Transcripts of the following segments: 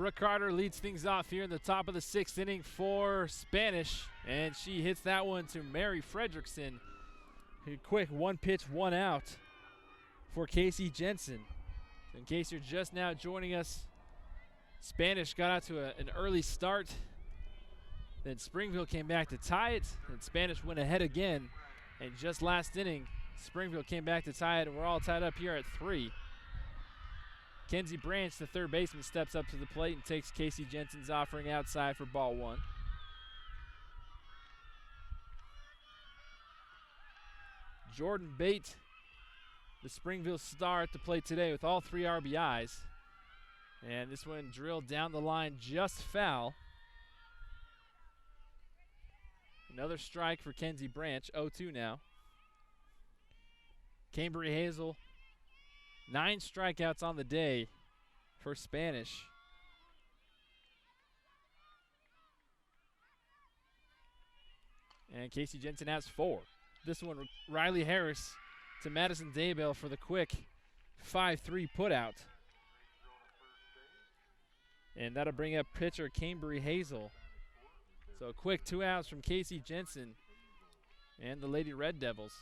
Brooke Carter leads things off here in the top of the 6th inning for Spanish, and she hits that one to Mary Fredrickson. A quick one pitch, one out for Casey Jensen. In case you're just now joining us, Spanish got out to an early start. Then Springville came back to tie it, and Spanish went ahead again. And just last inning, Springville came back to tie it, and we're all tied up here at 3. Kenzie Branch, the third baseman, steps up to the plate and takes Casey Jensen's offering outside for ball 1. Jordan Bate, the Springville star at the plate today with all 3 RBIs. And this one drilled down the line just foul. Another strike for Kenzie Branch, 0-2 now. Cambry Hazel, 9 strikeouts on the day for Spanish. And Casey Jensen has 4. This one, Riley Harris to Madison Daybell for the quick 5-3 putout. And that'll bring up pitcher Cambry Hazel. So a quick 2 outs from Casey Jensen and the Lady Red Devils.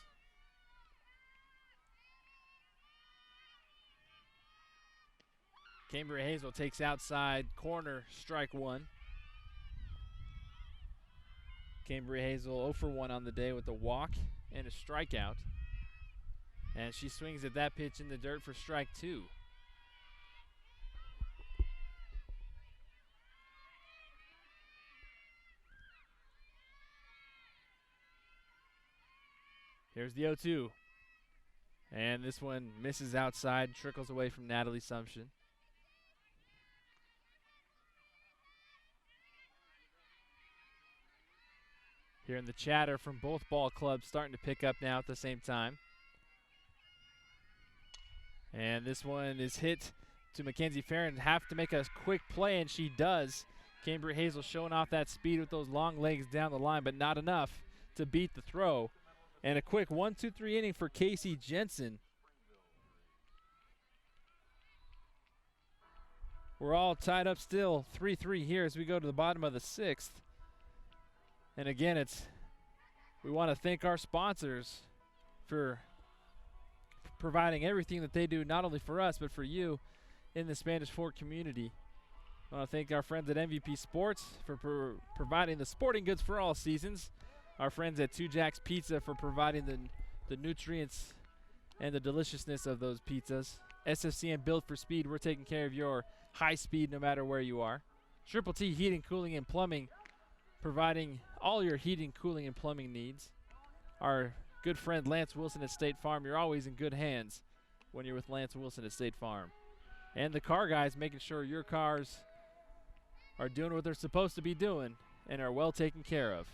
Cambry Hazel takes outside corner, strike 1. Cambry Hazel 0 for 1 on the day with a walk and a strikeout. And she swings at that pitch in the dirt for strike 2. Here's the 0-2. And this one misses outside, trickles away from Natalie Sumption. Hearing the chatter from both ball clubs starting to pick up now at the same time. And this one is hit to Mackenzie Farron. Have to make a quick play, and she does. Cambry Hazel showing off that speed with those long legs down the line, but not enough to beat the throw. And a quick 1-2-3 inning for Casey Jensen. We're all tied up still, 3-3 here as we go to the bottom of the 6th. And again, we want to thank our sponsors for providing everything that they do, not only for us, but for you in the Spanish Fork community. I want to thank our friends at MVP Sports for providing the sporting goods for all seasons. Our friends at Two Jacks Pizza for providing the nutrients and the deliciousness of those pizzas. SFCN Built for Speed, we're taking care of your high speed no matter where you are. Triple T Heating, Cooling, and Plumbing, providing all your heating, cooling, and plumbing needs. Our good friend Lance Wilson at State Farm, you're always in good hands when you're with Lance Wilson at State Farm. And the Car Guys, making sure your cars are doing what they're supposed to be doing and are well taken care of.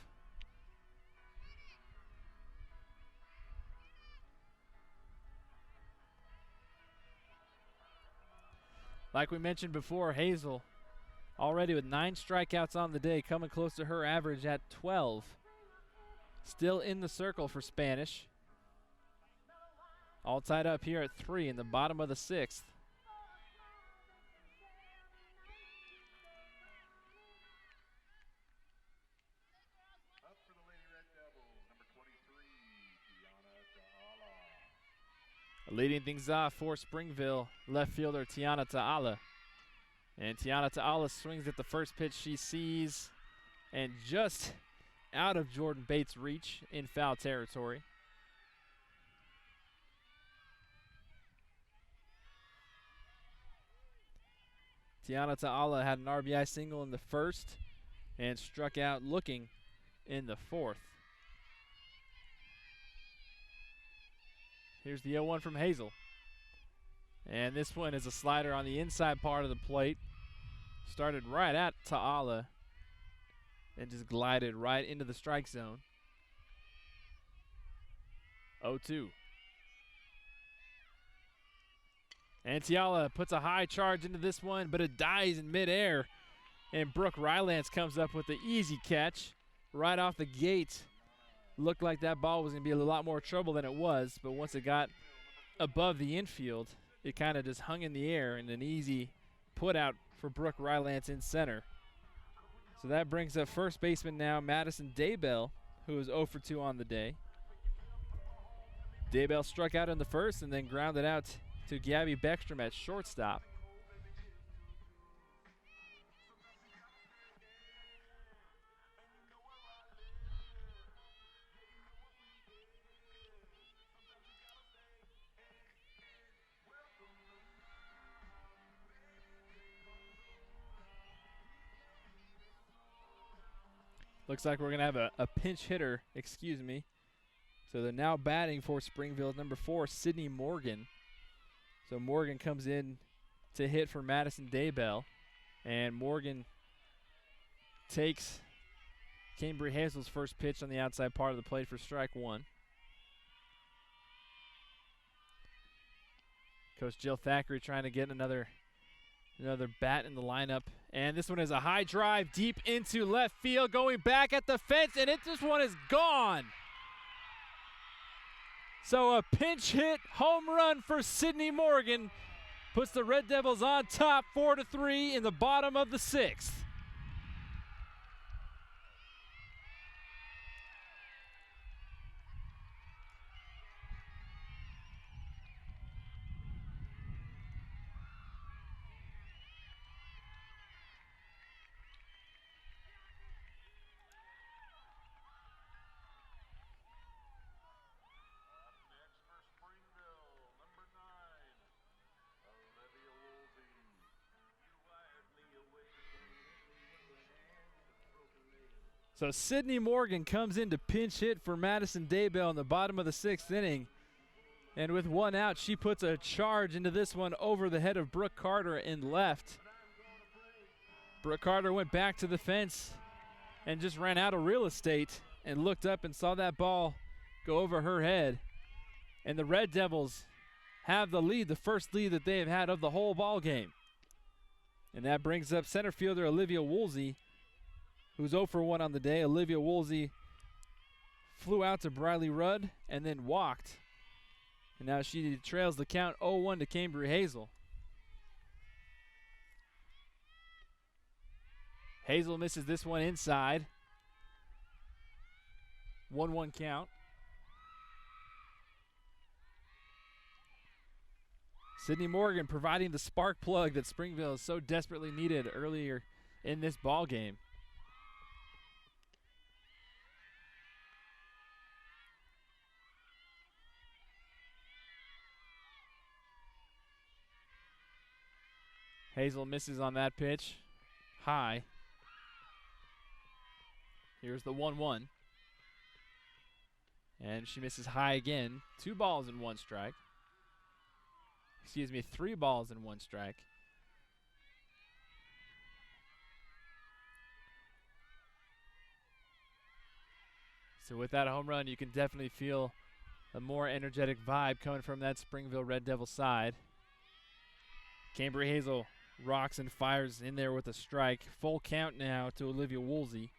Like we mentioned before, Hazel already with 9 strikeouts on the day, coming close to her average at 12. Still in the circle for Spanish. All tied up here at 3 in the bottom of the 6th. Up for the Lady Red Devils, number 23, Tiana Ta'ala. Leading things off for Springville, left fielder Tiana Ta'ala. And Tiana Ta'ala swings at the first pitch she sees, and just out of Jordan Bates' reach in foul territory. Tiana Ta'ala had an RBI single in the first and struck out looking in the 4th. Here's the 0-1 from Hazel. And this one is a slider on the inside part of the plate. Started right at Ta'ala and just glided right into the strike zone. 0-2. And Ta'ala puts a high charge into this one, but it dies in midair. And Brooke Rylance comes up with the easy catch right off the gate. Looked like that ball was going to be a lot more trouble than it was, but once it got above the infield, it kind of just hung in the air, and an easy put out for Brooke Rylance in center. So that brings up first baseman now, Madison Daybell, who is 0 for 2 on the day. Daybell struck out in the first and then grounded out to Gabby Beckstrom at shortstop. Looks like we're going to have a pinch hitter, excuse me. So they're now batting for Springville, number 4, Sydney Morgan. So Morgan comes in to hit for Madison Daybell. And Morgan takes Cambry Hazel's first pitch on the outside part of the plate for strike 1. Coach Jill Thackeray trying to get another bat in the lineup. And this one is a high drive deep into left field, going back at the fence, and this one is gone. So a pinch hit home run for Sydney Morgan puts the Red Devils on top 4-3 in the bottom of the 6th. Next for Springville, number 9, Olivia Woolsey. So Sydney Morgan comes in to pinch hit for Madison Daybell in the bottom of the 6th inning. And with 1 out, she puts a charge into this one over the head of Brooke Carter in left. Brooke Carter went back to the fence and just ran out of real estate and looked up and saw that ball go over her head. And the Red Devils have the lead, the first lead that they have had of the whole ball game. And that brings up center fielder Olivia Woolsey, who's 0 for 1 on the day. Olivia Woolsey flew out to Briley Rudd and then walked. And now she trails the count 0-1 to Cambry Hazel. Hazel misses this one inside. 1-1 count. Sydney Morgan providing the spark plug that Springville has so desperately needed earlier in this ball game. Hazel misses on that pitch. High. Here's the 1-1. And she misses high again. 2 balls and 1 strike. Excuse me, 3 balls and 1 strike. So with that home run, you can definitely feel a more energetic vibe coming from that Springville Red Devil side. Cambry Hazel rocks and fires in there with a strike. Full count now to Olivia Woolsey.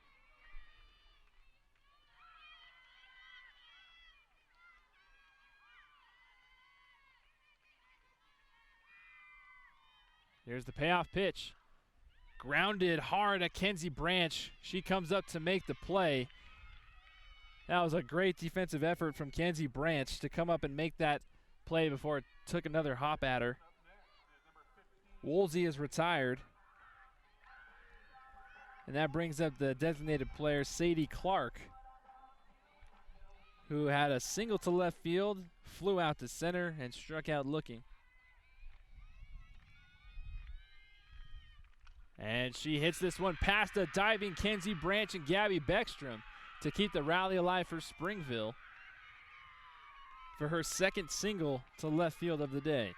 Here's the payoff pitch. Grounded hard at Kenzie Branch. She comes up to make the play. That was a great defensive effort from Kenzie Branch to come up and make that play before it took another hop at her. Woolsey is retired. And that brings up the designated player, Sadie Clark, who had a single to left field, flew out to center, and struck out looking. And she hits this one past a diving Kenzie Branch and Gabby Beckstrom to keep the rally alive for Springville for her second single to left field of the day.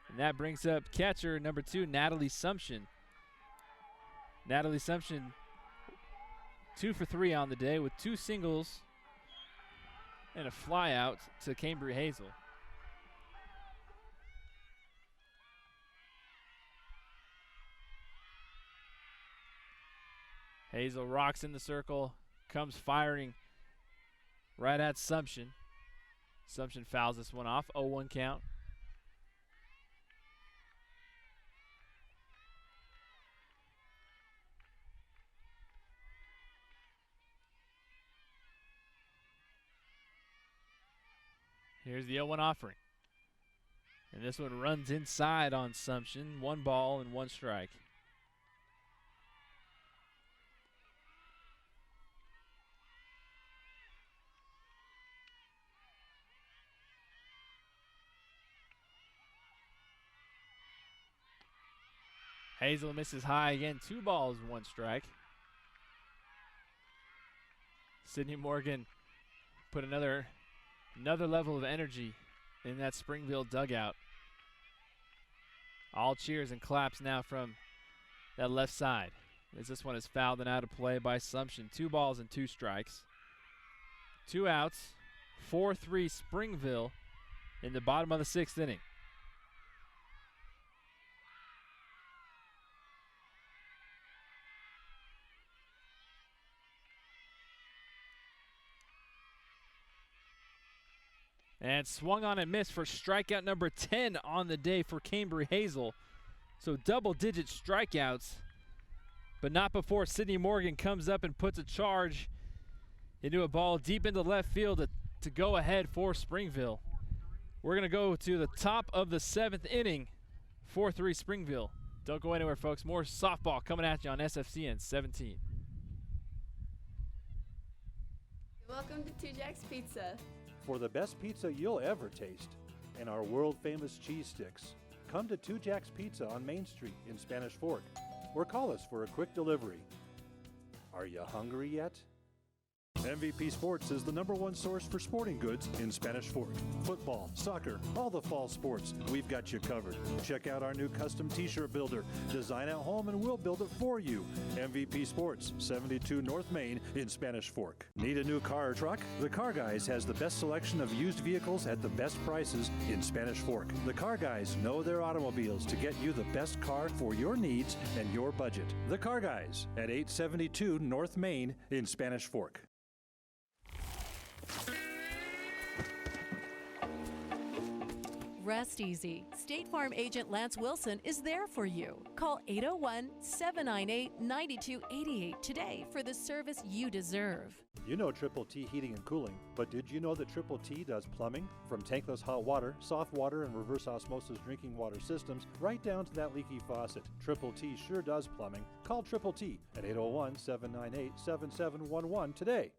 And that brings up catcher number 2, Natalie Sumption. Natalie Sumption 2 for 3 on the day with 2 singles and a fly out to Cambry Hazel. Hazel rocks in the circle, comes firing right at Sumption. Sumption fouls this one off, 0-1 count. Here's the 0-1 offering. And this one runs inside on Sumption. 1 ball and 1 strike. Hazel misses high again. 2 balls, 1 strike. Sydney Morgan put another level of energy in that Springville dugout. All cheers and claps now from that left side, as this one is fouled and out of play by Sumption. 2 balls and 2 strikes. 2 outs. 4-3 Springville in the bottom of the 6th inning. And swung on and missed for strikeout number 10 on the day for Cambry Hazel. So double-digit strikeouts, but not before Sydney Morgan comes up and puts a charge into a ball deep into left field to go ahead for Springville. We're going to go to the top of the 7th inning, 4-3 Springville. Don't go anywhere, folks. More softball coming at you on SFCN 17. Welcome to Two Jacks Pizza. For the best pizza you'll ever taste and our world-famous cheese sticks, come to Two Jacks Pizza on Main Street in Spanish Fork or call us for a quick delivery. Are you hungry yet? MVP Sports is the #1 source for sporting goods in Spanish Fork. Football, soccer, all the fall sports, we've got you covered. Check out our new custom t-shirt builder. Design at home and we'll build it for you. MVP Sports, 72 North Main in Spanish Fork. Need a new car or truck? The Car Guys has the best selection of used vehicles at the best prices in Spanish Fork. The Car Guys know their automobiles to get you the best car for your needs and your budget. The Car Guys at 872 North Main in Spanish Fork. Rest easy. State Farm agent Lance Wilson is there for you. Call 801-798-9288 today for the service you deserve. You know Triple T Heating and Cooling, but did you know that Triple T does plumbing? From tankless hot water, soft water, and reverse osmosis drinking water systems, right down to that leaky faucet. Triple T sure does plumbing. Call Triple T at 801-798-7711 today.